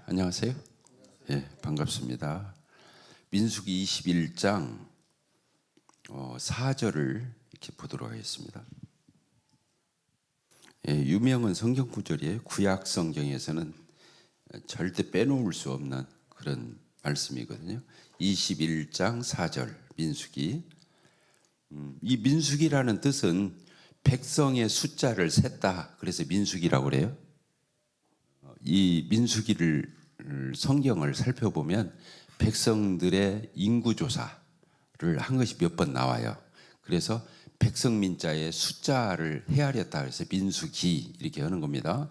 안녕하세요. 반갑습니다. 민수기 21장 4절을 이렇게 보도록 하겠습니다. 유명한 성경 구절이에요. 구약 성경에서는 절대 빼놓을 수 없는 그런 말씀이거든요. 21장 4절 민수기. 이 민수기라는 뜻은 백성의 숫자를 셌다. 그래서 민수기라고 그래요. 이 민수기를 성경을 살펴보면 백성들의 인구조사를 한 것이 몇 번 나와요. 그래서 백성민자의 숫자를 헤아렸다 그래서 민수기 이렇게 하는 겁니다.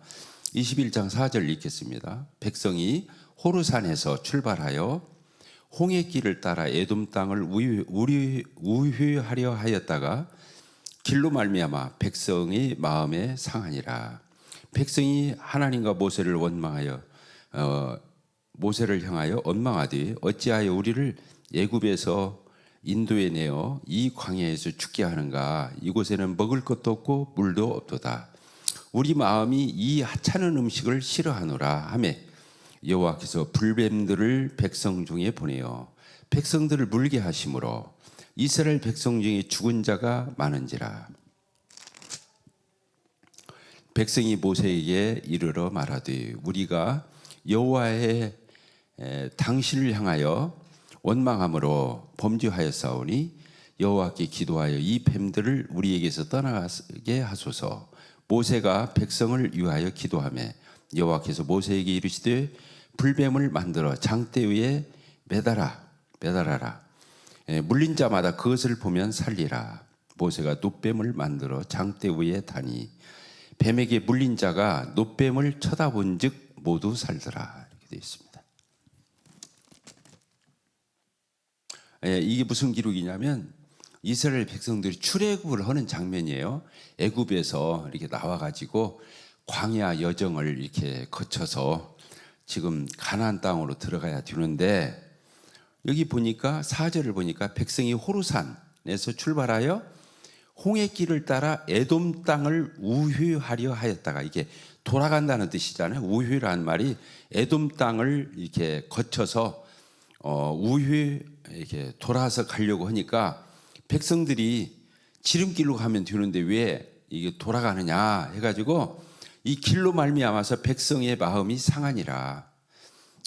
21장 4절 읽겠습니다. 백성이 호르산에서 출발하여 홍해길을 따라 에돔 땅을 우회하려 하였다가 길로 말미암아 백성의 마음에 상하니라. 백성이 하나님과 모세를 원망하여 모세를 향하여 원망하되 어찌하여 우리를 애굽에서 인도에 내어 이 광야에서 죽게 하는가. 이곳에는 먹을 것도 없고 물도 없도다. 우리 마음이 이 하찮은 음식을 싫어하노라 하며 여호와께서 불뱀들을 백성 중에 보내어 백성들을 물게 하심으로 이스라엘 백성 중에 죽은 자가 많은지라. 백성이 모세에게 이르러 말하되 우리가 여호와의 당신을 향하여 원망함으로 범죄하였사오니 여호와께 기도하여 이 뱀들을 우리에게서 떠나게 하소서. 모세가 백성을 위하여 기도하며 여호와께서 모세에게 이르시되 불뱀을 만들어 장대 위에 매달아라. 물린 자마다 그것을 보면 살리라. 모세가 놋뱀을 만들어 장대 위에 다니 뱀에게 물린 자가 놋뱀을 쳐다본 즉 모두 살더라. 이렇게 되어 있습니다. 이게 무슨 기록이냐면 이스라엘 백성들이 출애굽을 하는 장면이에요. 애굽에서 이렇게 나와가지고 광야 여정을 이렇게 거쳐서 지금 가나안 땅으로 들어가야 되는데 여기 보니까 4절을 보니까 백성이 호르산에서 출발하여 홍해길을 따라 에돔 땅을 우회하려 하였다가 이게 돌아간다는 뜻이잖아요. 우회라는 말이 에돔 땅을 이렇게 거쳐서 우회 이렇게 돌아서 가려고 하니까 백성들이 지름길로 가면 되는데 왜 이게 돌아가느냐 해가지고 이 길로 말미암아서 백성의 마음이 상하니라.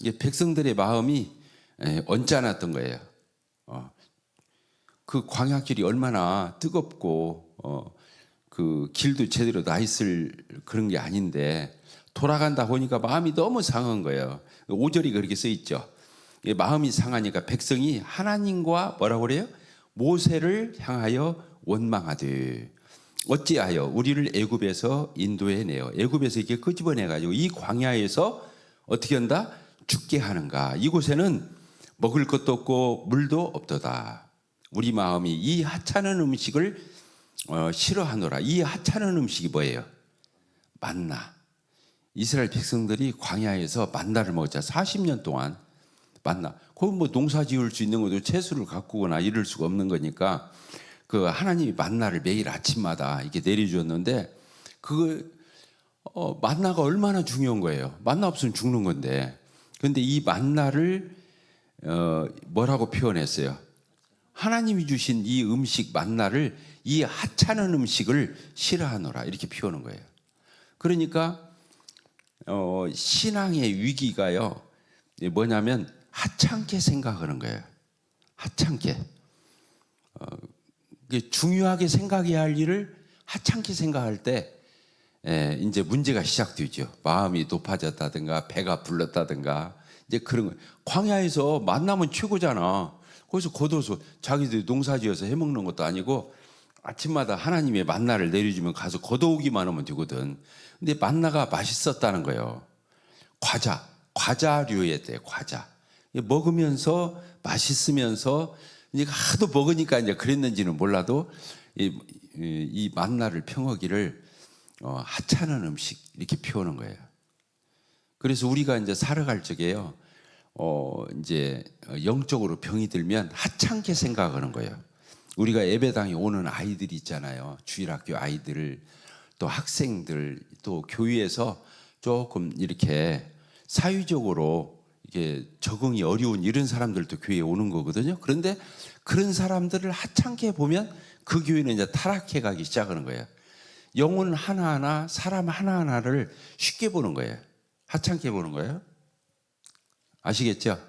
이게 백성들의 마음이 언짢았던 거예요. 그 광야길이 얼마나 뜨겁고 그 길도 제대로 나 있을 그런 게 아닌데 돌아간다 보니까 마음이 너무 상한 거예요. 5절이 그렇게 써 있죠. 마음이 상하니까 백성이 하나님과 뭐라고 그래요? 모세를 향하여 원망하되 어찌하여 우리를 애굽에서 인도해 내어 애굽에서 이렇게 끄집어내 가지고 이 광야에서 어떻게 한다? 죽게 하는가. 이곳에는 먹을 것도 없고 물도 없도다. 우리 마음이 이 하찮은 음식을 싫어하노라. 이 하찮은 음식이 뭐예요? 만나. 이스라엘 백성들이 광야에서 만나를 먹자. 40년 동안 만나. 거기 뭐 농사 지을 수 있는 것도 채소를 가꾸거나 이럴 수가 없는 거니까 그 하나님이 만나를 매일 아침마다 이렇게 내려주었는데 그 만나가 얼마나 중요한 거예요. 만나 없으면 죽는 건데. 그런데 이 만나를 뭐라고 표현했어요? 하나님이 주신 이 음식 만나를 이 하찮은 음식을 싫어하노라 이렇게 표현한 거예요. 그러니까 신앙의 위기가요 뭐냐면 하찮게 생각하는 거예요. 하찮게 중요하게 생각해야 할 일을 하찮게 생각할 때 이제 문제가 시작되죠. 마음이 높아졌다든가 배가 불렀다든가 이제 그런 거. 광야에서 만나면 최고잖아. 거기서 걷어서 자기들이 농사지어서 해먹는 것도 아니고 아침마다 하나님의 만나를 내려주면 가서 걷어오기만 하면 되거든. 근데 만나가 맛있었다는 거예요. 과자류였대요. 과자. 먹으면서 맛있으면서 이제 하도 먹으니까 이제 그랬는지는 몰라도 이 만나를 평하기를 하찮은 음식 이렇게 표현한 거예요. 그래서 우리가 이제 살아갈 적에요. 이제 영적으로 병이 들면 하찮게 생각하는 거예요. 우리가 예배당에 오는 아이들이 있잖아요. 주일학교 아이들, 또 학생들, 또 교회에서 조금 이렇게 사회적으로 이게 적응이 어려운 이런 사람들도 교회에 오는 거거든요. 그런데 그런 사람들을 하찮게 보면 그 교회는 이제 타락해 가기 시작하는 거예요. 영혼 하나하나, 사람 하나하나를 쉽게 보는 거예요. 하찮게 보는 거예요. 아시겠죠?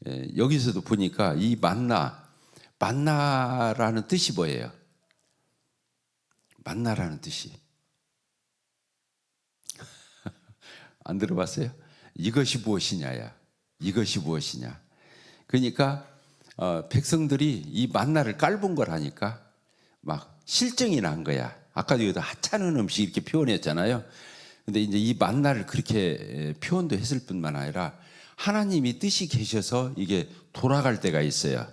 예, 여기서도 보니까 이 만나라는 뜻이 뭐예요? 만나라는 뜻이 안 들어봤어요? 이것이 무엇이냐야. 이것이 무엇이냐. 그러니까 백성들이 이 만나를 깔본 거라니까 막 실증이 난 거야. 아까도 여기다 하찮은 음식 이렇게 표현했잖아요. 근데 이제 이 만나를 그렇게 표현도 했을 뿐만 아니라 하나님이 뜻이 계셔서 이게 돌아갈 때가 있어요.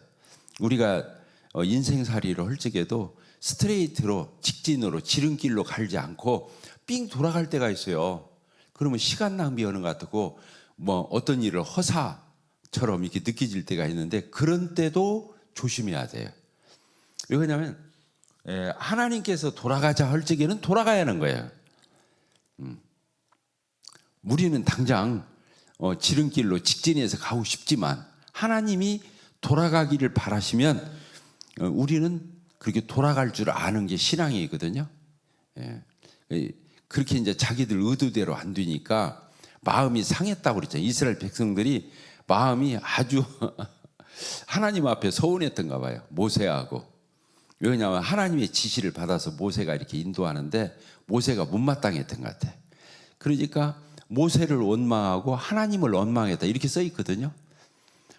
우리가 인생살이를 할 적에도 스트레이트로 직진으로 지름길로 갈지 않고 삥 돌아갈 때가 있어요. 그러면 시간 낭비하는 것 같고 뭐 어떤 일을 허사처럼 이렇게 느껴질 때가 있는데 그런 때도 조심해야 돼요. 왜 그러냐면 하나님께서 돌아가자 할 적에는 돌아가야 하는 거예요. 우리는 당장 지름길로 직진해서 가고 싶지만 하나님이 돌아가기를 바라시면 우리는 그렇게 돌아갈 줄 아는 게 신앙이거든요. 그렇게 이제 자기들 의도대로 안 되니까 마음이 상했다고 그랬잖아요. 이스라엘 백성들이 마음이 아주 하나님 앞에 서운했던가 봐요. 모세하고. 왜냐하면 하나님의 지시를 받아서 모세가 이렇게 인도하는데 모세가 못마땅했던 것 같아. 그러니까 모세를 원망하고 하나님을 원망했다 이렇게 써 있거든요.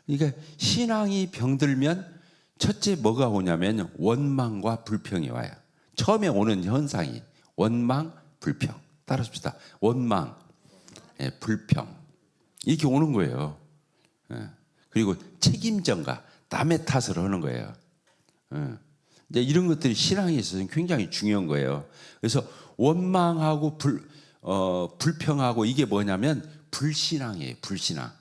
그러니까 신앙이 병들면 첫째 뭐가 오냐면 원망과 불평이 와요. 처음에 오는 현상이 원망, 불평. 따라합시다. 원망, 불평 이렇게 오는 거예요. 그리고 책임전가, 남의 탓을 하는 거예요. 이제 이런 것들이 신앙에 있어서는 굉장히 중요한 거예요. 그래서 원망하고 불평하고 이게 뭐냐면 불신앙이에요. 불신앙.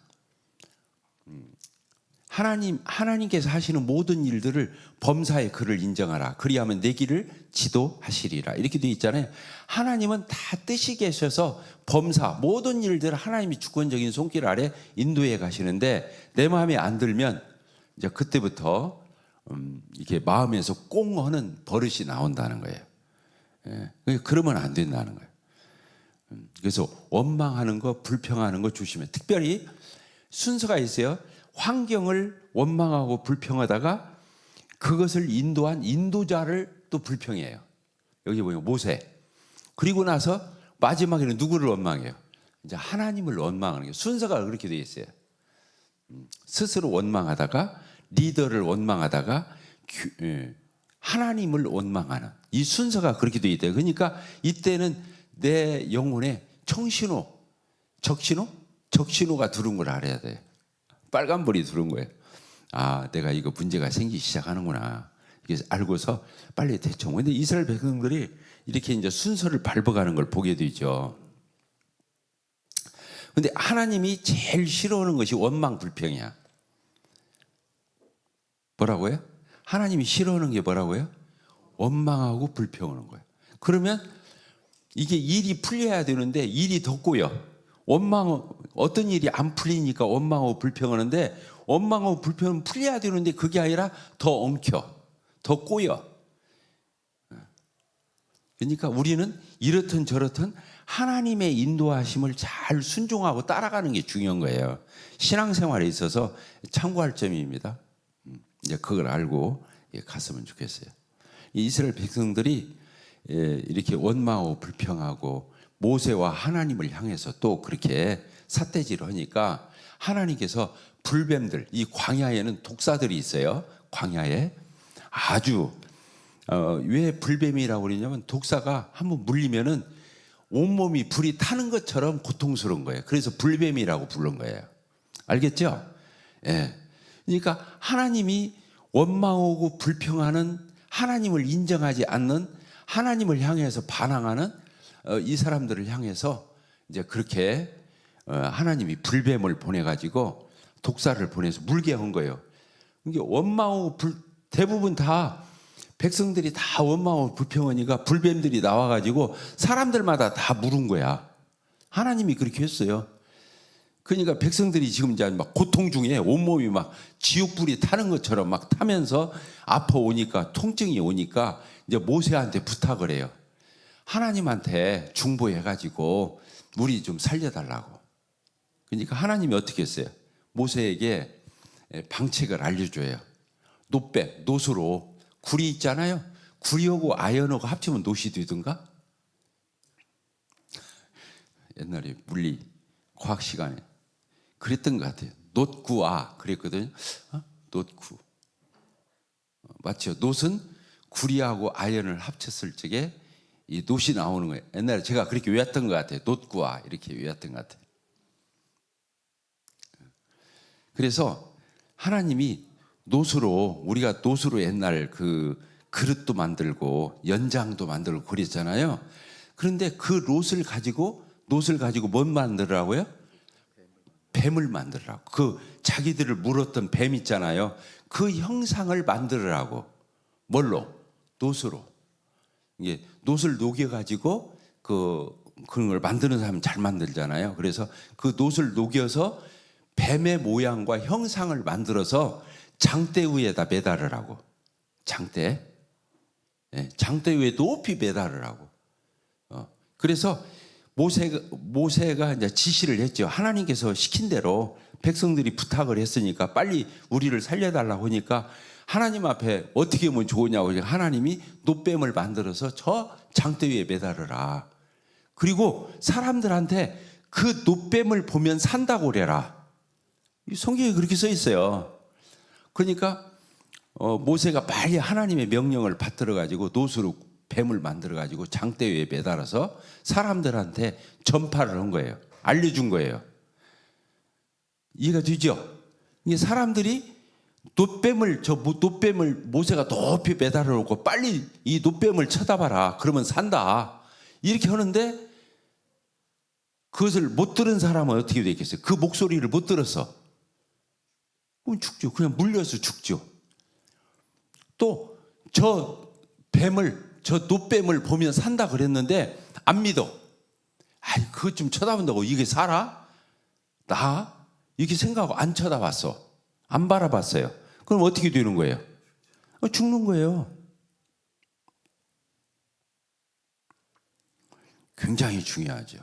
하나님께서 하시는 모든 일들을 범사에 그를 인정하라. 그리하면 내 길을 지도하시리라. 이렇게 되어 있잖아요. 하나님은 다 뜻이 계셔서 범사 모든 일들을 하나님이 주권적인 손길 아래 인도해 가시는데 내 마음에 안 들면 이제 그때부터 이렇게 마음에서 꽁 하는 버릇이 나온다는 거예요. 그러면 안 된다는 거예요. 그래서 원망하는 거, 불평하는 거 조심해. 특별히 순서가 있어요. 환경을 원망하고 불평하다가 그것을 인도한 인도자를 또 불평해요. 여기 보면 모세. 그리고 나서 마지막에는 누구를 원망해요? 이제 하나님을 원망하는 게 순서가 그렇게 되어 있어요. 스스로 원망하다가 리더를 원망하다가 하나님을 원망하는 이 순서가 그렇게 되어 있대요. 그러니까 이때는 내 영혼에 청신호, 적신호가 들어온 걸 알아야 돼요. 빨간불이 들어온 거예요. 아, 내가 이거 문제가 생기기 시작하는구나. 이게 알고서 빨리 대처. 근데 이스라엘 백성들이 이렇게 이제 순서를 밟아가는 걸 보게 되죠. 근데 하나님이 제일 싫어하는 것이 원망, 불평이야. 뭐라고요? 하나님이 싫어하는 게 뭐라고요? 원망하고 불평하는 거예요. 그러면 이게 일이 풀려야 되는데 일이 더 꼬여. 어떤 일이 안 풀리니까 원망하고 불평하는데 원망하고 불평은 풀려야 되는데 그게 아니라 더 엉켜, 더 꼬여. 그러니까 우리는 이렇든 저렇든 하나님의 인도하심을 잘 순종하고 따라가는 게 중요한 거예요. 신앙생활에 있어서 참고할 점입니다. 이제 그걸 알고 갔으면 좋겠어요. 이스라엘 백성들이 이렇게 원망하고 불평하고 모세와 하나님을 향해서 또 그렇게 삿대질을 하니까 하나님께서 불뱀들, 이 광야에는 독사들이 있어요. 광야에 아주 왜 불뱀이라고 그러냐면 독사가 한번 물리면은 온몸이 불이 타는 것처럼 고통스러운 거예요. 그래서 불뱀이라고 부른 거예요. 알겠죠? 예. 그러니까 하나님이 원망하고 불평하는 하나님을 인정하지 않는 하나님을 향해서 반항하는 이 사람들을 향해서 이제 그렇게 하나님이 불뱀을 보내가지고 독사를 보내서 물게 한 거예요. 이게 원망하고 대부분 다 백성들이 다 원망하고 불평하니까 불뱀들이 나와가지고 사람들마다 다 물은 거야. 하나님이 그렇게 했어요. 그러니까 백성들이 지금 이제 막 고통 중에 온몸이 막 지옥불이 타는 것처럼 막 타면서 아파 오니까, 통증이 오니까 이제 모세한테 부탁을 해요. 하나님한테 중보해가지고 우리 좀 살려달라고. 그러니까 하나님이 어떻게 했어요? 모세에게 방책을 알려줘요. 노뱀, 노수로. 구리 있잖아요. 구리하고 아연하고 합치면 노시 되든가? 옛날에 물리 과학 시간에 그랬던 것 같아요. 놋구아 그랬거든요. 놋구. 맞죠? 놋은 구리하고 아연을 합쳤을 적에 이 놋이 나오는 거예요. 옛날에 제가 그렇게 외웠던 것 같아요. 놋구아 이렇게 외웠던 것 같아요. 그래서 하나님이 놋으로, 우리가 놋으로 옛날 그 그릇도 만들고 연장도 만들고 그랬잖아요. 그런데 그 놋을 가지고 뭔 만들라고요? 뱀을 만들라고. 그 자기들을 물었던 뱀 있잖아요. 그 형상을 만들으라고. 뭘로? 놋으로. 이게 놋을 녹여 가지고 그런 걸 만드는 사람은 잘 만들잖아요. 그래서 그 놋을 녹여서 뱀의 모양과 형상을 만들어서 장대 위에다 매달으라고. 장대. 네, 장대 위에 높이 매달으라고. 그래서 모세가 이제 지시를 했죠. 하나님께서 시킨 대로 백성들이 부탁을 했으니까 빨리 우리를 살려달라고 하니까 하나님 앞에 어떻게 하면 좋으냐고 하나님이 놋뱀을 만들어서 저 장대 위에 매달으라. 그리고 사람들한테 그 놋뱀을 보면 산다고 그래라. 성경에 그렇게 써 있어요. 그러니까 모세가 빨리 하나님의 명령을 받들어 가지고 놋으로 뱀을 만들어 가지고 장대 위에 매달아서 사람들한테 전파를 한 거예요. 알려준 거예요. 이해가 되죠? 이게 사람들이 놋뱀을 모세가 높이 매달아 놓고 빨리 이 놋뱀을 쳐다봐라. 그러면 산다. 이렇게 하는데 그것을 못 들은 사람은 어떻게 되겠어요? 그 목소리를 못 들어서 그럼 죽죠. 그냥 물려서 죽죠. 또 저 놋뱀을 보면 산다 그랬는데 안 믿어. 아이, 그것 좀 쳐다본다고 이게 살아? 나? 이렇게 생각하고 안 쳐다봤어. 안 바라봤어요. 그럼 어떻게 되는 거예요? 죽는 거예요. 굉장히 중요하죠.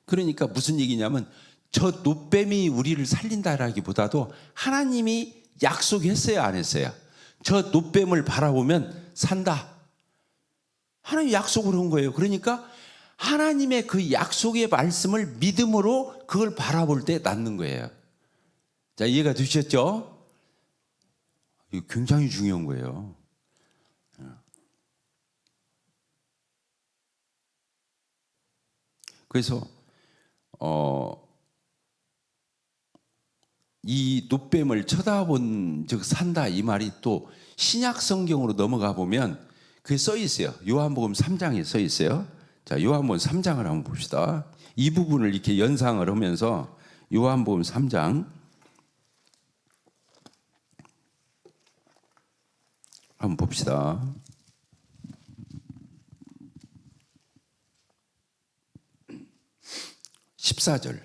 그러니까 무슨 얘기냐면 저 놋뱀이 우리를 살린다라기보다도 하나님이 약속했어요, 안 했어요? 저 놋뱀을 바라보면 산다. 하나님이 약속을 한 거예요. 그러니까 하나님의 그 약속의 말씀을 믿음으로 그걸 바라볼 때 낫는 거예요. 자, 이해가 되셨죠? 이거 굉장히 중요한 거예요. 그래서 이 놋뱀을 쳐다본 즉 산다 이 말이 또 신약 성경으로 넘어가 보면 그게 써 있어요. 요한복음 3장에 써 있어요. 자, 요한복음 3장을 한번 봅시다. 이 부분을 이렇게 연상을 하면서 요한복음 3장 한번 봅시다. 14절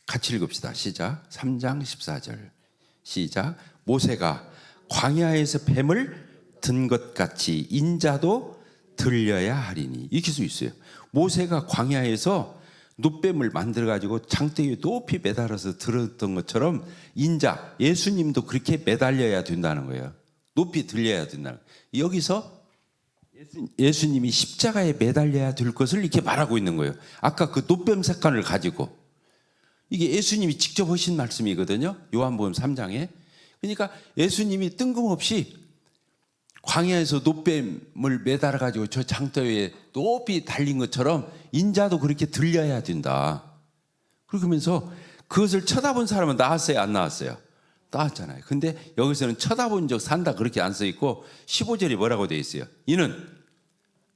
같이 읽읍시다. 시작. 3장 14절 시작. 모세가 광야에서 뱀을 든 것 같이 인자도 들려야 하리니. 이렇게 써 있어요. 모세가 광야에서 놋뱀을 만들어 가지고 장대 위에 높이 매달아서 들었던 것처럼 인자 예수님도 그렇게 매달려야 된다는 거예요. 높이 들려야 된다는 거예요. 여기서 예수님이 십자가에 매달려야 될 것을 이렇게 말하고 있는 거예요. 아까 그 놋뱀 사건을 가지고 이게 예수님이 직접 하신 말씀이거든요. 요한복음 3장에. 그러니까 예수님이 뜬금없이 광야에서 놋뱀을 매달아 가지고 저 장대 위에 높이 달린 것처럼 인자도 그렇게 들려야 된다. 그러면서 그것을 쳐다본 사람은 나왔어요, 안 나왔어요? 나왔잖아요. 근데 여기서는 쳐다본 적 산다 그렇게 안 써 있고 15절이 뭐라고 되어 있어요? 이는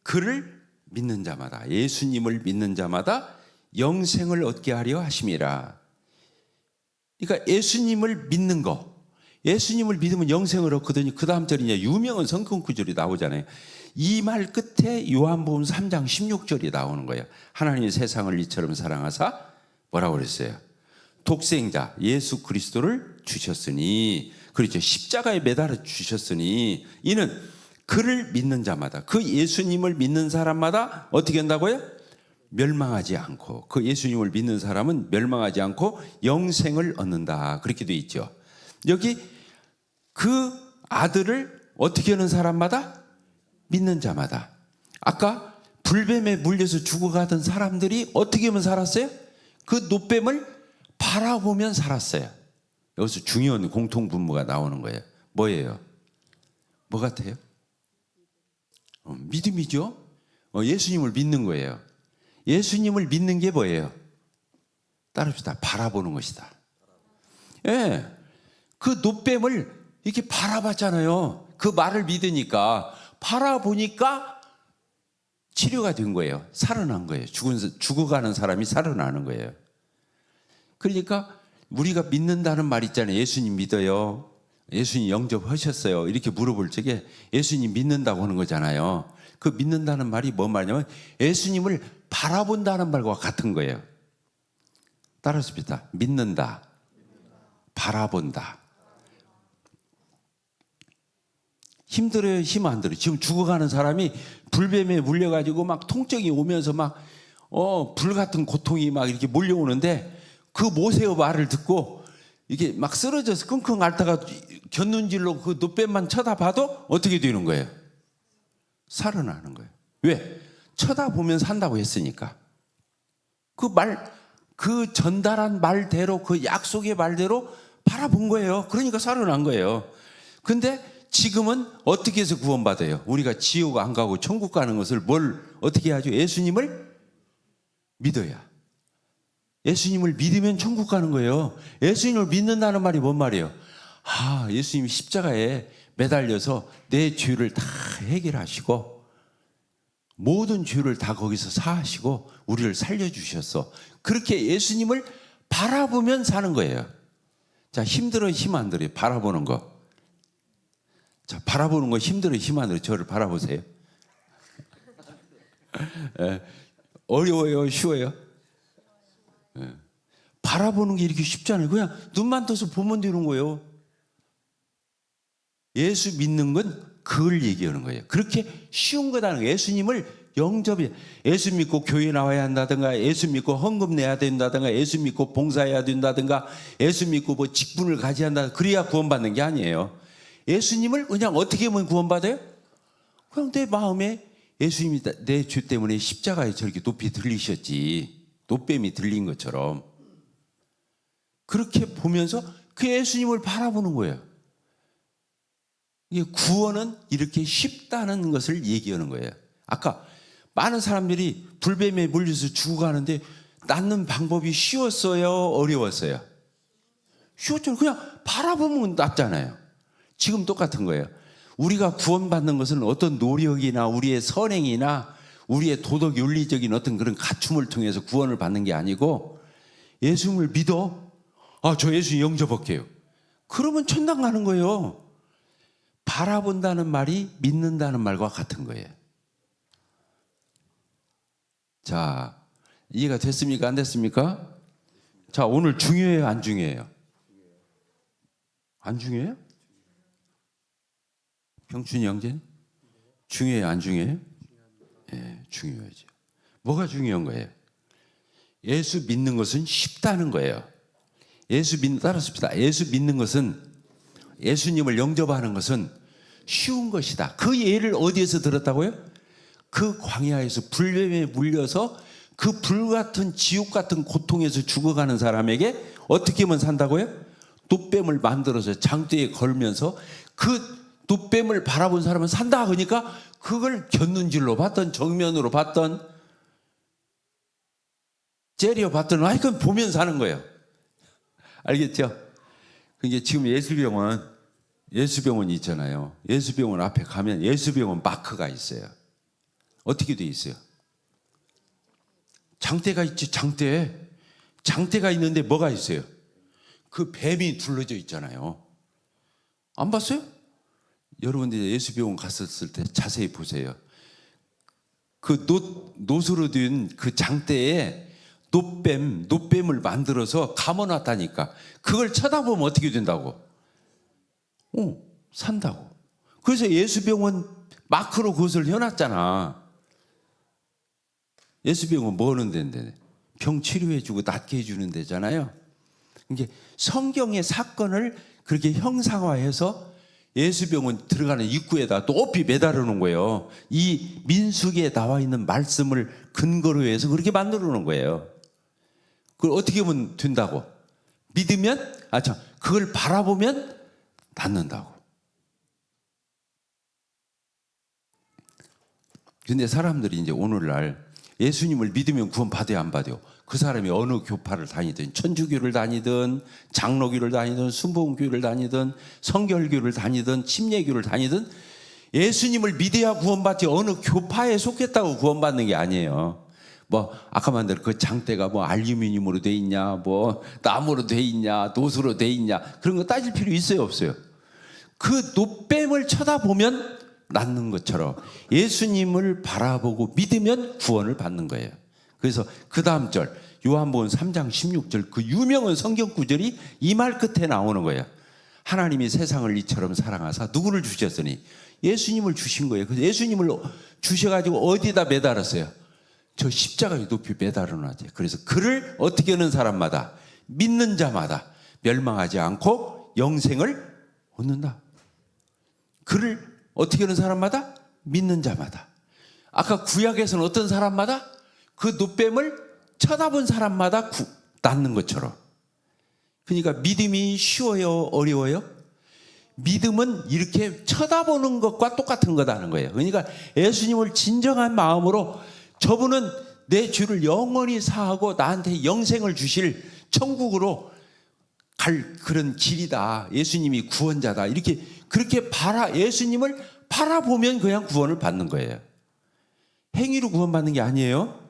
그를 믿는 자마다, 예수님을 믿는 자마다 영생을 얻게 하려 하심이라. 그러니까 예수님을 믿는 거, 예수님을 믿으면 영생을 얻거든요. 그 다음 절이 이제 유명한 성경 구절이 나오잖아요. 이 말 끝에 요한복음 3장 16절이 나오는 거예요. 하나님이 세상을 이처럼 사랑하사 뭐라고 그랬어요? 독생자 예수 그리스도를 주셨으니, 그렇죠, 십자가에 매달아 주셨으니 이는 그를 믿는 자마다, 그 예수님을 믿는 사람마다 어떻게 한다고요? 멸망하지 않고, 그 예수님을 믿는 사람은 멸망하지 않고 영생을 얻는다, 그렇게 돼 있죠. 여기 그 아들을 어떻게 하는 사람마다? 믿는 자마다. 아까 불뱀에 물려서 죽어가던 사람들이 어떻게 하면 살았어요? 그 노뱀을 바라보면 살았어요. 여기서 중요한 공통분모가 나오는 거예요. 뭐예요? 뭐 같아요? 믿음이죠. 예수님을 믿는 거예요. 예수님을 믿는 게 뭐예요? 따라합시다. 바라보는 것이다. 예, 그 노뱀을 이렇게 바라봤잖아요. 그 말을 믿으니까, 바라보니까 치료가 된 거예요. 살아난 거예요. 죽어가는 사람이 살아나는 거예요. 그러니까 우리가 믿는다는 말 있잖아요. 예수님 믿어요? 예수님 영접하셨어요? 이렇게 물어볼 적에 예수님 믿는다고 하는 거잖아요. 그 믿는다는 말이 뭔 말이냐면 예수님을 바라본다는 말과 같은 거예요. 따라합시다. 믿는다, 바라본다. 힘들어요? 힘 안 들어요? 지금 죽어가는 사람이 불뱀에 물려가지고 막 통증이 오면서 막 불같은 고통이 막 이렇게 몰려오는데, 그 모세의 말을 듣고 이게 막 쓰러져서 끙끙 앓다가 곁눈질로 그 노뱀만 쳐다봐도 어떻게 되는 거예요? 살아나는 거예요. 왜? 쳐다보면 산다고 했으니까. 그 전달한 말대로, 그 약속의 말대로 바라본 거예요. 그러니까 살아난 거예요. 근데 지금은 어떻게 해서 구원받아요? 우리가 지옥 안 가고 천국 가는 것을 어떻게 하죠? 예수님을 믿어야. 예수님을 믿으면 천국 가는 거예요. 예수님을 믿는다는 말이 뭔 말이에요? 예수님이 십자가에 매달려서 내 죄를 다 해결하시고 모든 죄를 다 거기서 사하시고 우리를 살려주셨어. 그렇게 예수님을 바라보면 사는 거예요. 자, 힘들어요? 힘 안 들어요? 바라보는 거. 자, 바라보는 거 힘들어요? 힘 안 들어요? 저를 바라보세요. 어려워요? 쉬워요? 바라보는 게 이렇게 쉽잖아요. 그냥 눈만 떠서 보면 되는 거예요. 예수 믿는 건 그걸 얘기하는 거예요. 그렇게 쉬운 거다는 거예요. 예수님을 영접해. 예수 믿고 교회 나와야 한다든가, 예수 믿고 헌금 내야 된다든가, 예수 믿고 봉사해야 된다든가, 예수 믿고 뭐 직분을 가져야 한다, 그래야 구원받는 게 아니에요. 예수님을 그냥 어떻게 하면 구원받아요? 그냥 내 마음에 예수님이 내 죄 때문에 십자가에 저렇게 높이 들리셨지, 노뱀이 들린 것처럼 그렇게 보면서 그 예수님을 바라보는 거예요. 이게 구원은 이렇게 쉽다는 것을 얘기하는 거예요. 아까 많은 사람들이 불뱀에 물려서 죽어가는데 낫는 방법이 쉬웠어요? 어려웠어요? 쉬웠죠. 그냥 바라보면 낫잖아요. 지금 똑같은 거예요. 우리가 구원받는 것은 어떤 노력이나 우리의 선행이나 우리의 도덕 윤리적인 어떤 그런 갖춤을 통해서 구원을 받는 게 아니고, 예수님을 믿어? 저 예수 영접할게요. 그러면 천당 가는 거예요. 바라본다는 말이 믿는다는 말과 같은 거예요. 자, 이해가 됐습니까? 안 됐습니까? 자, 오늘 중요해요? 안 중요해요? 안 중요해요? 병춘이 형제? 중요해요? 안 중요해요? 예, 중요하죠. 뭐가 중요한 거예요? 예수 믿는 것은 쉽다는 거예요. 따라습시다. 예수 믿는 것은, 예수님을 영접하는 것은 쉬운 것이다. 그 예를 어디에서 들었다고요? 그 광야에서 불뱀에 물려서 그 불같은 지옥 같은 고통에서 죽어가는 사람에게 어떻게 하면 산다고요? 노뱀을 만들어서 장대에 걸면서 그 노뱀을 바라본 사람은 산다. 그러니까 그걸 곁눈질로 봤던, 정면으로 봤던, 째려 봤던, 그건 보면 사는 거예요. 알겠죠? 그게 지금 예수병원이 있잖아요. 예수병원 앞에 가면 예수병원 마크가 있어요. 어떻게 돼 있어요? 장대가 있지. 장대가 있는데 뭐가 있어요? 그 뱀이 둘러져 있잖아요. 안 봤어요? 여러분들이 예수병원 갔었을 때 자세히 보세요. 그 노수로 된 그 장대에 노뱀을 만들어서 감아놨다니까. 그걸 쳐다보면 어떻게 된다고? 산다고. 그래서 예수병원 마크로 그것을 해놨잖아. 예수병원 뭐 하는 데인데? 병 치료해주고 낫게 해주는 데잖아요. 이게 성경의 사건을 그렇게 형상화해서 예수병원 들어가는 입구에다 높이 매달아 놓은 거예요. 이 민수기에 나와 있는 말씀을 근거로 해서 그렇게 만들어 놓은 거예요. 그걸 어떻게 하면 된다고? 믿으면, 그걸 바라보면 낫는다고. 근데 사람들이 이제 오늘날 예수님을 믿으면 구원 받아야 안 받아요? 그 사람이 어느 교파를 다니든, 천주교를 다니든, 장로교를 다니든, 순복음교를 다니든, 성결교를 다니든, 침례교를 다니든, 예수님을 믿어야 구원받지 어느 교파에 속했다고 구원받는 게 아니에요. 아까 말한 대로 그 장대가 알루미늄으로 돼 있냐, 나무로 돼 있냐, 노수로 돼 있냐, 그런 거 따질 필요 있어요, 없어요? 그 노뱀을 쳐다보면 낫는 것처럼 예수님을 바라보고 믿으면 구원을 받는 거예요. 그래서 그 다음 절 요한복음 3장 16절 그 유명한 성경 구절이 이 말 끝에 나오는 거예요. 하나님이 세상을 이처럼 사랑하사 누구를 주셨으니 예수님을 주신 거예요. 그래서 예수님을 주셔가지고 어디다 매달았어요? 저 십자가에 높이 매달아 놨어요. 그래서 그를 어떻게 하는 사람마다, 믿는 자마다 멸망하지 않고 영생을 얻는다. 그를 어떻게 하는 사람마다? 믿는 자마다. 아까 구약에서는 어떤 사람마다? 그 노뱀을 쳐다본 사람마다 낫는 것처럼. 그러니까 믿음이 쉬워요, 어려워요? 믿음은 이렇게 쳐다보는 것과 똑같은 거다는 거예요. 그러니까 예수님을 진정한 마음으로 저분은 내 죄를 영원히 사하고 나한테 영생을 주실 천국으로 갈 그런 길이다. 예수님이 구원자다. 그렇게 예수님을 바라보면 그냥 구원을 받는 거예요. 행위로 구원받는 게 아니에요.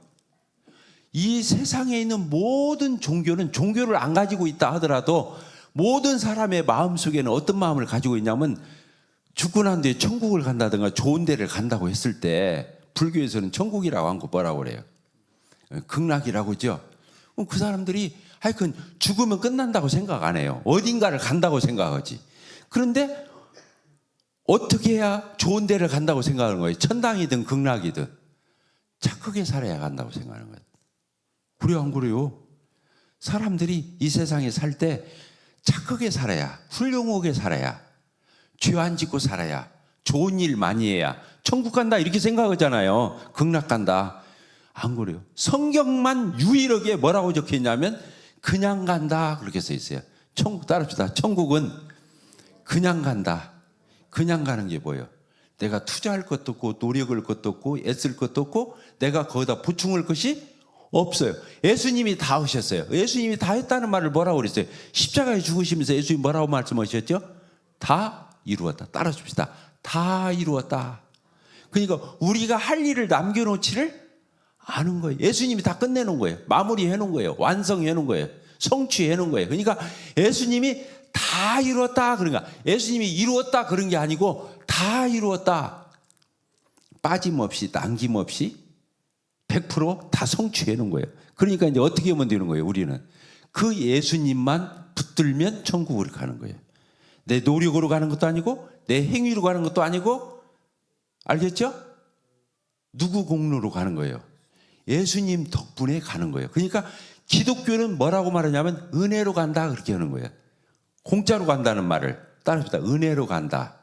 이 세상에 있는 모든 종교는 종교를 안 가지고 있다 하더라도 모든 사람의 마음속에는 어떤 마음을 가지고 있냐면 죽고 난 뒤에 천국을 간다든가 좋은 데를 간다고 했을 때 불교에서는 천국이라고 한 거 뭐라고 그래요? 극락이라고 하죠. 그 사람들이 하여튼 죽으면 끝난다고 생각 안 해요. 어딘가를 간다고 생각하지. 그런데 어떻게 해야 좋은 데를 간다고 생각하는 거예요? 천당이든 극락이든 착하게 살아야 간다고 생각하는 거예요. 그래요, 안 그래요? 사람들이 이 세상에 살 때 착하게 살아야, 훌륭하게 살아야, 죄 안 짓고 살아야, 좋은 일 많이 해야 천국 간다 이렇게 생각하잖아요. 극락 간다. 안 그래요. 성경만 유일하게 뭐라고 적혀 있냐면 그냥 간다 그렇게 써 있어요. 천국 따라합시다. 천국은 그냥 간다. 그냥 가는 게 뭐예요? 내가 투자할 것도 없고 노력할 것도 없고 애쓸 것도 없고 내가 거기다 보충할 것이 없어요. 예수님이 다 하셨어요. 예수님이 다 했다는 말을 뭐라고 그랬어요? 십자가에 죽으시면서 예수님이 뭐라고 말씀하셨죠? 다 이루었다. 따라줍시다. 다 이루었다. 그러니까 우리가 할 일을 남겨놓지를 않은 거예요. 예수님이 다 끝내놓은 거예요. 마무리해 놓은 거예요. 완성해 놓은 거예요. 성취해 놓은 거예요. 그러니까 예수님이 다 이루었다. 그러니까 예수님이 이루었다 그런 게 아니고 다 이루었다. 빠짐없이 남김없이 100% 성취해 놓은 거예요. 그러니까 이제 어떻게 하면 되는 거예요? 우리는 그 예수님만 붙들면 천국으로 가는 거예요. 내 노력으로 가는 것도 아니고 내 행위로 가는 것도 아니고, 알겠죠? 누구 공로로 가는 거예요? 예수님 덕분에 가는 거예요. 그러니까 기독교는 뭐라고 말하냐면 은혜로 간다 그렇게 하는 거예요. 공짜로 간다는 말을 따라합시다. 은혜로 간다.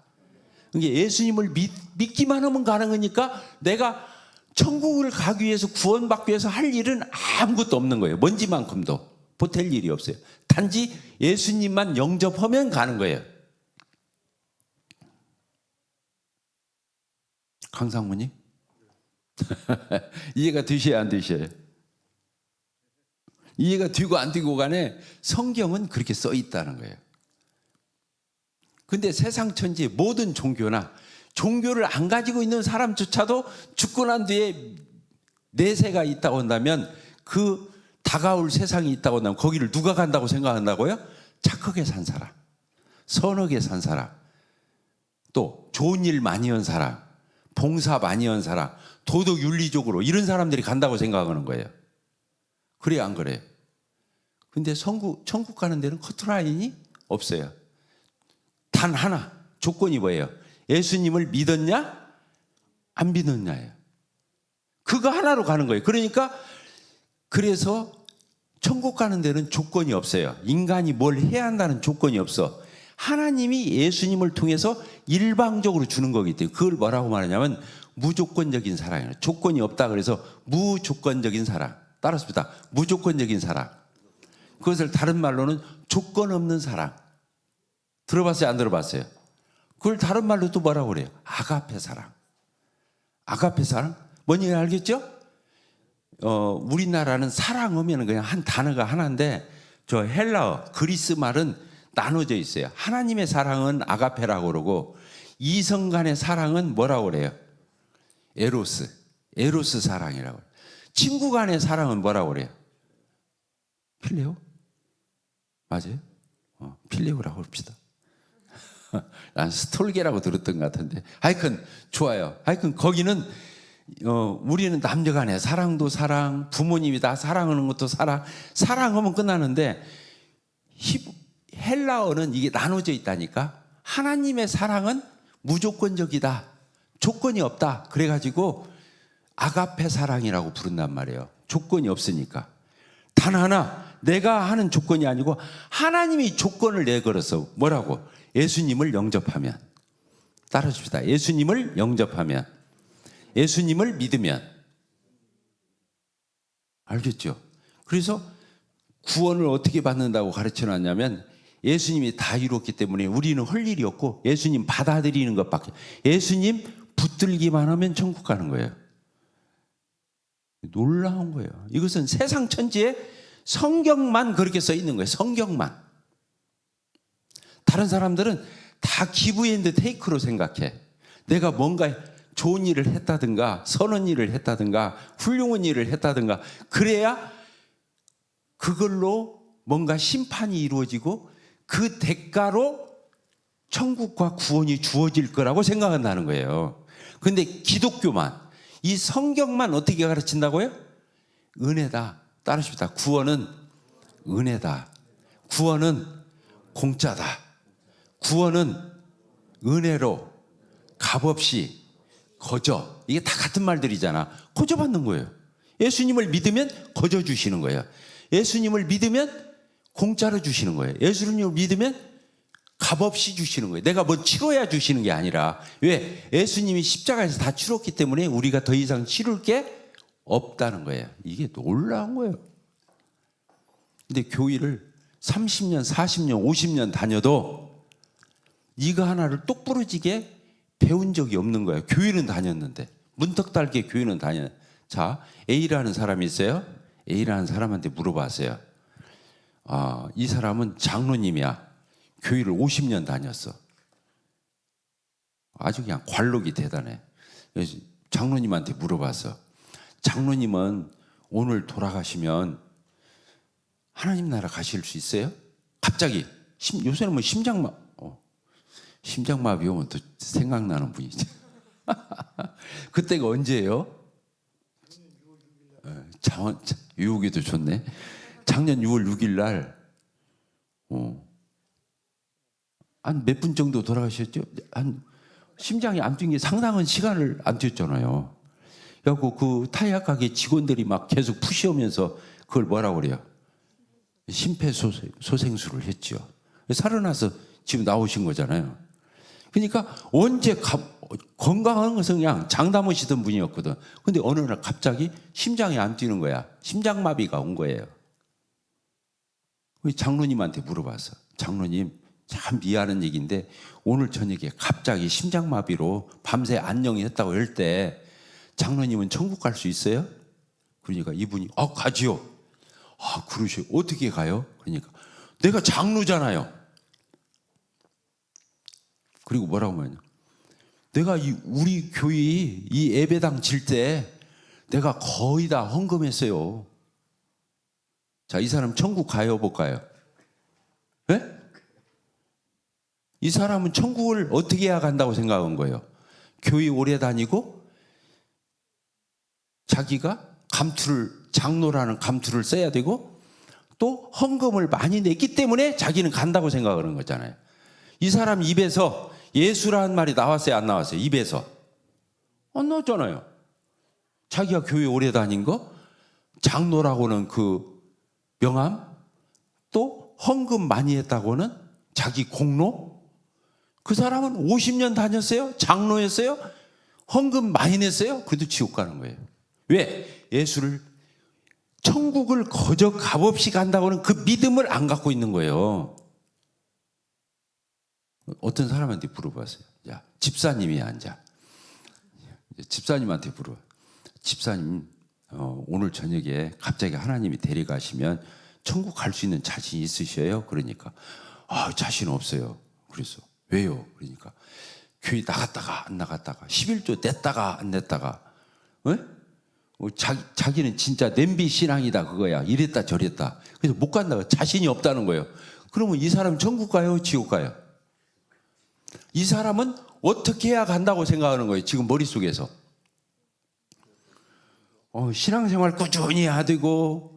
그러니까 예수님을 믿기만 하면 가는 거니까 내가 천국을 가기 위해서 구원받기 위해서 할 일은 아무것도 없는 거예요. 먼지만큼도 보탤 일이 없어요. 단지 예수님만 영접하면 가는 거예요. 강상무님? 이해가 되셔야 안 되셔요? 이해가 되고 안 되고 간에 성경은 그렇게 써 있다는 거예요. 근데 세상 천지 모든 종교나 종교를 안 가지고 있는 사람조차도 죽고 난 뒤에 내세가 있다고 한다면 그 다가올 세상이 있다고 한다면 거기를 누가 간다고 생각한다고요? 착하게 산 사람, 선하게 산 사람, 또 좋은 일 많이 한 사람, 봉사 많이 한 사람, 도덕 윤리적으로 이런 사람들이 간다고 생각하는 거예요. 그래요, 안 그래요? 근데 천국 가는 데는 커트라인이 없어요. 단 하나 조건이 뭐예요? 예수님을 믿었냐 안 믿었냐예요. 그거 하나로 가는 거예요. 그러니까 그래서 천국 가는 데는 조건이 없어요. 인간이 뭘 해야 한다는 조건이 없어. 하나님이 예수님을 통해서 일방적으로 주는 거기 때문에 그걸 뭐라고 말하냐면 무조건적인 사랑이에요. 조건이 없다 그래서 무조건적인 사랑. 따라습니다. 무조건적인 사랑. 그것을 다른 말로는 조건 없는 사랑. 들어봤어요? 안 들어봤어요? 그걸 다른 말로 또 뭐라고 그래요? 아가페 사랑. 아가페 사랑? 뭔지 알겠죠? 우리나라는 사랑 하면 그냥 한 단어가 하나인데 저 헬라어, 그리스 말은 나눠져 있어요. 하나님의 사랑은 아가페라고 그러고 이성 간의 사랑은 뭐라고 그래요? 에로스 사랑이라고 해요. 친구 간의 사랑은 뭐라고 그래요? 필레오? 맞아요? 필레오라고 합시다. 난 스톨게라고 들었던 것 같은데 하여튼 좋아요. 하여튼 거기는 우리는 남녀 간에 사랑도 사랑, 부모님이 다 사랑하는 것도 사랑하면 끝나는데 헬라어는 이게 나눠져 있다니까. 하나님의 사랑은 무조건적이다. 조건이 없다. 그래가지고 아가페 사랑이라고 부른단 말이에요. 조건이 없으니까. 단 하나 내가 하는 조건이 아니고 하나님이 조건을 내걸어서 뭐라고? 예수님을 영접하면. 따라줍시다. 예수님을 영접하면. 예수님을 믿으면. 알겠죠? 그래서 구원을 어떻게 받는다고 가르쳐 놨냐면 예수님이 다 이뤘기 때문에 우리는 할 일이 없고 예수님 받아들이는 것밖에. 예수님 붙들기만 하면 천국 가는 거예요. 놀라운 거예요. 이것은 세상 천지에 성경만 그렇게 써 있는 거예요. 성경만. 다른 사람들은 다 기브 앤드 테이크로 생각해. 내가 뭔가 좋은 일을 했다든가 선한 일을 했다든가 훌륭한 일을 했다든가 그래야 그걸로 뭔가 심판이 이루어지고 그 대가로 천국과 구원이 주어질 거라고 생각한다는 거예요. 그런데 기독교만, 이 성경만 어떻게 가르친다고요? 은혜다. 따르십시다. 구원은 은혜다. 구원은 공짜다. 구원은 은혜로 값없이 거저. 이게 다 같은 말들이잖아. 거저 받는 거예요. 예수님을 믿으면 거저 주시는 거예요. 예수님을 믿으면 공짜로 주시는 거예요. 예수님을 믿으면 값없이 주시는 거예요. 내가 뭐 치러야 주시는 게 아니라. 왜? 예수님이 십자가에서 다 치렀기 때문에 우리가 더 이상 치를 게 없다는 거예요. 이게 놀라운 거예요. 근데 교회를 30년, 40년, 50년 다녀도 이거 하나를 똑부러지게 배운 적이 없는 거예요. 교회는 다녔는데. 문턱달게 교회는 다녔는데. 자, A라는 사람이 있어요. A라는 사람한테 물어봤어요. 이 사람은 장로님이야. 교회를 50년 다녔어. 아주 그냥 관록이 대단해. 그래서 장로님한테 물어봤어. 장로님은 오늘 돌아가시면 하나님 나라 가실 수 있어요? 갑자기 요새는 뭐 심장마비 오면 또 생각나는 분이죠. 그때가 언제예요? 유혹이도 좋네. 작년 6월 6일 날 한 몇 분 정도 돌아가셨죠? 한 심장이 안 뛴 게 상당한 시간을 안 뛰었잖아요. 그래갖고 그 타이어 가게 직원들이 막 계속 푸시하면서 그걸 뭐라고 그래요? 심폐소생술을 했죠. 살아나서 지금 나오신 거잖아요. 그러니까 언제 건강한 것은 그냥 장담하시던 분이었거든. 근데 어느 날 갑자기 심장이 안 뛰는 거야. 심장마비가 온 거예요. 장로님한테 물어봤어. 장로님, 참 미안한 얘기인데 오늘 저녁에 갑자기 심장마비로 밤새 안녕히 했다고 할 때 장로님은 천국 갈 수 있어요? 그러니까 이분이 가지요. 그러시오. 어떻게 가요? 그러니까 내가 장로잖아요. 그리고 뭐라고 하냐? 내가 우리 교회 이 예배당 질 때 내가 거의 다 헌금했어요. 자, 이 사람 천국 가요, 못 가요? 네? 이 사람은 천국을 어떻게 해야 간다고 생각한 거예요? 교회 오래 다니고 자기가 장로라는 감투를 써야 되고 또 헌금을 많이 냈기 때문에 자기는 간다고 생각하는 거잖아요. 이 사람 입에서 예수라는 말이 나왔어요, 안 나왔어요? 입에서 안 나왔잖아요. 자기가 교회 오래 다닌 거, 장로라고는 그 명함, 또 헌금 많이 했다고는 자기 공로. 그 사람은 50년 다녔어요? 장로였어요? 헌금 많이 냈어요? 그래도 지옥 가는 거예요. 왜? 예수를, 천국을 거저 값없이 간다고는 그 믿음을 안 갖고 있는 거예요. 어떤 사람한테 물어봤어요. 야, 집사님이 앉아. 집사님한테 물어봐. 집사님, 오늘 저녁에 갑자기 하나님이 데려가시면 천국 갈 수 있는 자신 있으셔요? 그러니까 자신 없어요. 그래서 왜요? 그러니까 교회 나갔다가 안 나갔다가 11조 냈다가 안 냈다가 자기는 진짜 냄비 신앙이다 그거야. 이랬다 저랬다. 그래서 못 간다고 자신이 없다는 거예요. 그러면 이 사람 천국 가요? 지옥 가요? 이 사람은 어떻게 해야 간다고 생각하는 거예요? 지금 머릿속에서. 신앙생활 꾸준히 해야 되고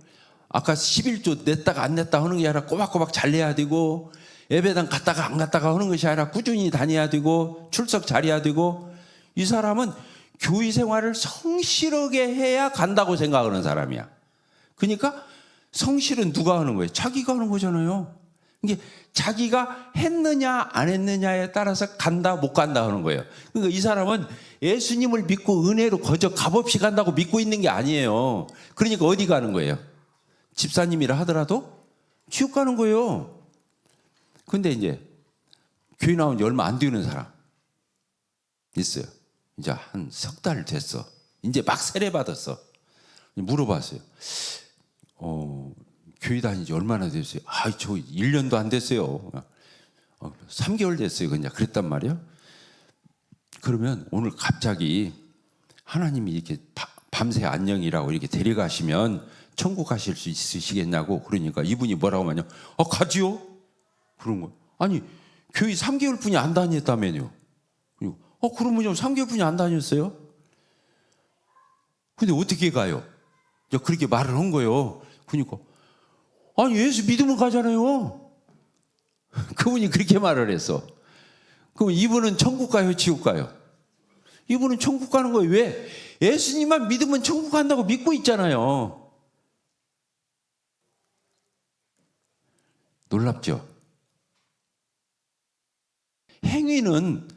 아까 11조 냈다가 안 냈다 하는 게 아니라 꼬박꼬박 잘 내야 되고 예배당 갔다가 안 갔다가 하는 것이 아니라 꾸준히 다녀야 되고 출석 잘해야 되고 이 사람은 교회 생활을 성실하게 해야 간다고 생각하는 사람이야. 그러니까 성실은 누가 하는 거예요? 자기가 하는 거잖아요. 이게 자기가 했느냐 안 했느냐에 따라서 간다 못 간다 하는 거예요. 그러니까 이 사람은 예수님을 믿고 은혜로 거저 값없이 간다고 믿고 있는 게 아니에요. 그러니까 어디 가는 거예요? 집사님이라 하더라도 지옥 가는 거예요. 근데 이제 교회 나온 지 얼마 안 되는 사람 있어요. 이제 한 석 달 됐어. 이제 막 세례 받았어. 물어봤어요. 교회 다닌 지 얼마나 됐어요? 저 1년도 안 됐어요. 3개월 됐어요. 그냥 그랬단 말이에요. 그러면 오늘 갑자기 하나님이 이렇게 밤새 안녕이라고 이렇게 데려가시면 천국 가실 수 있으시겠냐고. 그러니까 이분이 뭐라고 하냐? 가지요? 그런 거. 아니, 교회 3개월 뿐이 안 다녔다면요. 그러면 좀 3개월 뿐이 안 다녔어요? 근데 어떻게 가요? 그렇게 말을 한 거예요. 그러니까 아니 예수 믿으면 가잖아요. 그분이 그렇게 말을 했어. 그럼 이분은 천국 가요? 지옥 가요? 이분은 천국 가는 거예요. 왜? 예수님만 믿으면 천국 간다고 믿고 있잖아요. 놀랍죠? 행위는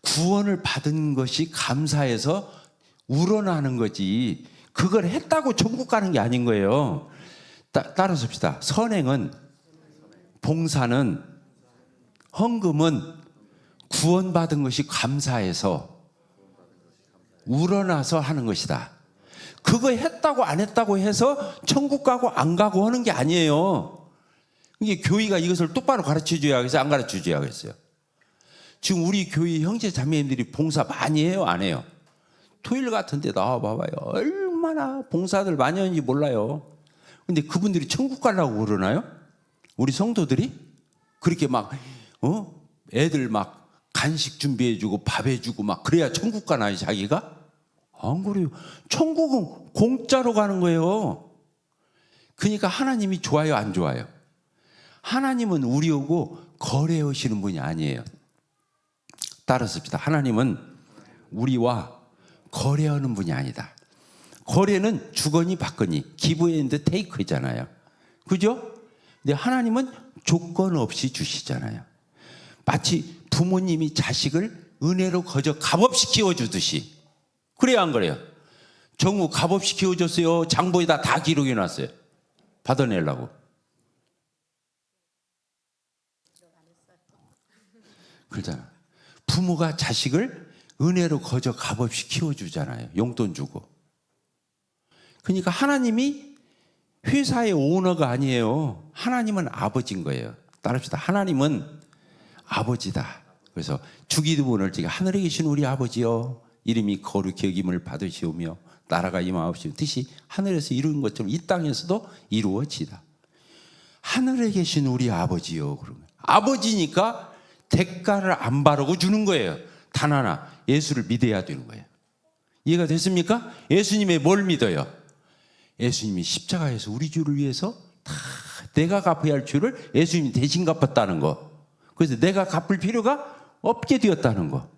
구원을 받은 것이 감사해서 우러나는 거지 그걸 했다고 천국 가는 게 아닌 거예요. 따라서 봅시다. 선행은, 봉사는, 헌금은 구원받은 것이 감사해서 우러나서 하는 것이다. 그거 했다고 안 했다고 해서 천국 가고 안 가고 하는 게 아니에요. 이게 교회가 이것을 똑바로 가르쳐 줘야겠어요? 안 가르쳐 줘야겠어요? 지금 우리 교회 형제 자매님들이 봉사 많이 해요? 안 해요? 토요일 같은 데 나와 봐봐요. 얼마나 봉사들 많이 하는지 몰라요. 근데 그분들이 천국 가려고 그러나요? 우리 성도들이? 그렇게 막 애들 막 간식 준비해주고 밥 해주고 막 그래야 천국 가나요? 자기가? 안 그래요. 천국은 공짜로 가는 거예요. 그러니까 하나님이 좋아요 안 좋아요? 하나님은 우리하고 거래하시는 분이 아니에요. 따라서 봅시다. 하나님은 우리와 거래하는 분이 아니다. 거래는 주거니 받거니 기브 앤드 테이크잖아요. 그죠? 근데 하나님은 조건 없이 주시잖아요. 마치 부모님이 자식을 은혜로 거저 값없이 키워주듯이. 그래요 안 그래요? 정우 값없이 키워줬어요? 장보에다 다 기록해놨어요? 받아내려고. 그러잖아. 부모가 자식을 은혜로 거저 값없이 키워주잖아요. 용돈 주고. 그러니까 하나님이 회사의 오너가 아니에요. 하나님은 아버지인 거예요. 따릅시다. 하나님은 아버지다. 그래서 주기도문을 지금 하늘에 계신 우리 아버지여 이름이 거룩히 여김을 받으시오며 나라가 임하옵시며 뜻이 하늘에서 이루는 것처럼 이 땅에서도 이루어지다. 하늘에 계신 우리 아버지여. 그러면 아버지니까 대가를 안 바르고 주는 거예요. 단 하나, 예수를 믿어야 되는 거예요. 이해가 됐습니까? 예수님의 뭘 믿어요? 예수님이 십자가에서 우리 죄를 위해서 다 내가 갚아야 할 죄를 예수님이 대신 갚았다는 거. 그래서 내가 갚을 필요가 없게 되었다는 거.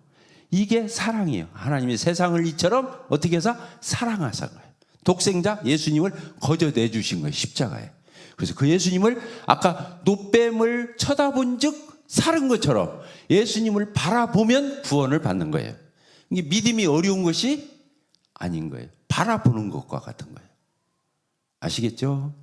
이게 사랑이에요. 하나님이 세상을 이처럼 어떻게 해서 사랑하신 거예요. 독생자 예수님을 거저 내주신 거예요. 십자가에. 그래서 그 예수님을 아까 노뱀을 쳐다본 즉 사는 것처럼 예수님을 바라보면 구원을 받는 거예요. 이게 믿음이 어려운 것이 아닌 거예요. 바라보는 것과 같은 거예요. 아시겠죠?